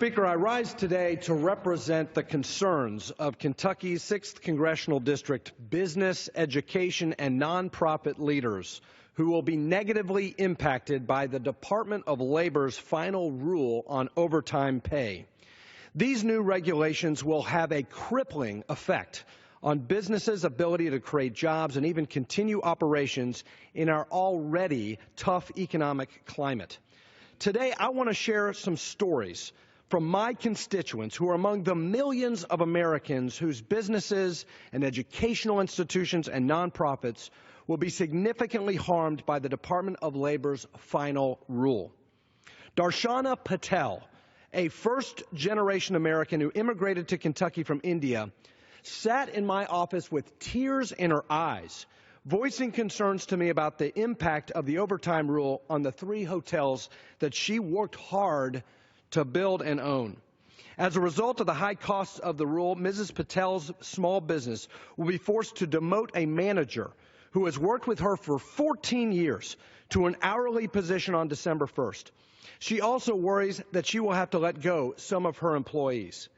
Speaker, I rise today to represent the concerns of Kentucky's 6th Congressional District business, education, and nonprofit leaders who will be negatively impacted by the Department of Labor's final rule on overtime pay. These new regulations will have a crippling effect on businesses' ability to create jobs and even continue operations in our already tough economic climate. Today, I want to share some stories from my constituents who are among the millions of Americans whose businesses and educational institutions and nonprofits will be significantly harmed by the Department of Labor's final rule. Darshana Patel, a first-generation American who immigrated to Kentucky from India, sat in my office with tears in her eyes, voicing concerns to me about the impact of the overtime rule on the 3 hotels that she worked hard to build and own. As a result of the high costs of the rule, Mrs. Patel's small business will be forced to demote a manager who has worked with her for 14 years to an hourly position on December 1st. She also worries that she will have to let go some of her employees.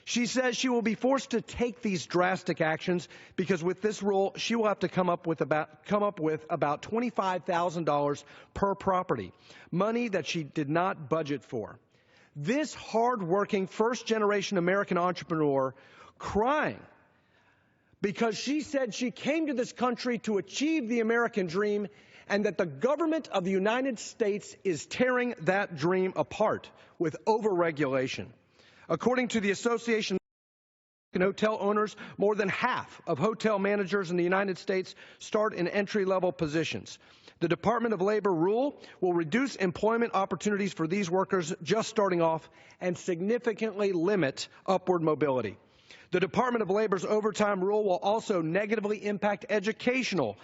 She says she will be forced to take these drastic actions because with this rule, she will have to come up with about $25,000 per property, money that she did not budget for. This hard-working first-generation American entrepreneur crying because she said she came to this country to achieve the American dream and that the government of the United States is tearing that dream apart with overregulation. According to the Association of Hotel Owners, more than half of hotel managers in the United States start in entry-level positions. The Department of Labor rule will reduce employment opportunities for these workers just starting off and significantly limit upward mobility. The Department of Labor's overtime rule will also negatively impact educational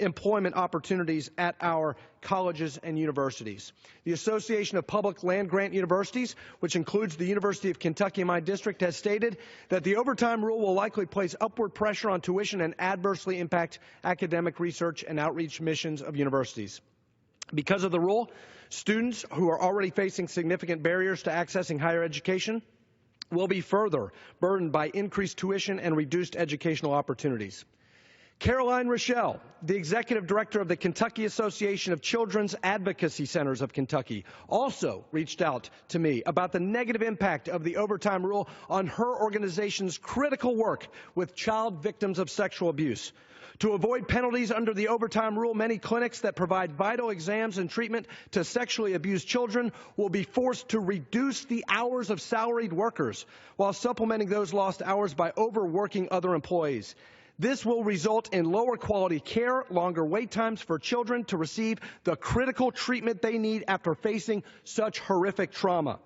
employment opportunities at our colleges and universities. The Association of Public Land-Grant Universities, which includes the University of Kentucky in my district, has stated that the overtime rule will likely place upward pressure on tuition and adversely impact academic research and outreach missions of universities. Because of the rule, students who are already facing significant barriers to accessing higher education will be further burdened by increased tuition and reduced educational opportunities. Caroline Rochelle, the executive director of the Kentucky Association of Children's Advocacy Centers of Kentucky, also reached out to me about the negative impact of the overtime rule on her organization's critical work with child victims of sexual abuse. To avoid penalties under the overtime rule, many clinics that provide vital exams and treatment to sexually abused children will be forced to reduce the hours of salaried workers while supplementing those lost hours by overworking other employees. This will result in lower quality care, longer wait times for children to receive the critical treatment they need after facing such horrific trauma.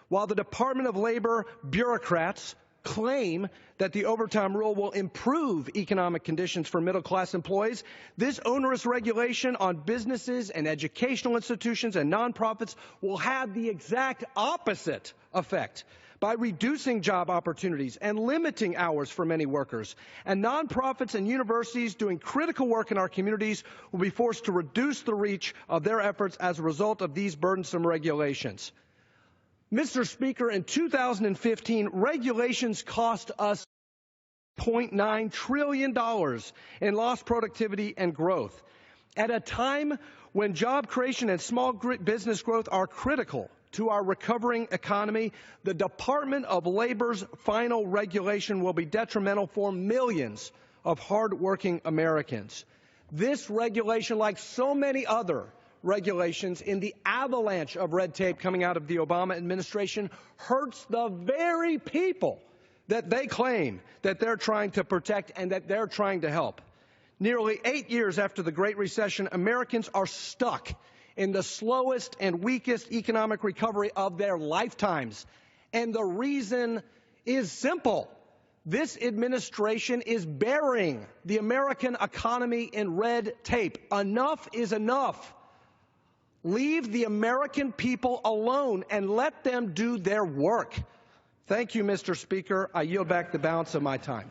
While the Department of Labor bureaucrats claim that the overtime rule will improve economic conditions for middle-class employees, this onerous regulation on businesses and educational institutions and nonprofits will have the exact opposite effect by reducing job opportunities and limiting hours for many workers. And nonprofits and universities doing critical work in our communities will be forced to reduce the reach of their efforts as a result of these burdensome regulations. Mr. Speaker, in 2015, regulations cost us $0.9 trillion in lost productivity and growth. At a time when job creation and small business growth are critical to our recovering economy, the Department of Labor's final regulation will be detrimental for millions of hardworking Americans. This regulation, like so many other regulations in the avalanche of red tape coming out of the Obama administration, hurts the very people that they claim that they're trying to protect and that they're trying to help. Nearly 8 years after the Great Recession, Americans are stuck in the slowest and weakest economic recovery of their lifetimes. And the reason is simple. This administration is burying the American economy in red tape. Enough is enough. Leave the American people alone and let them do their work. Thank you, Mr. Speaker. I yield back the balance of my time.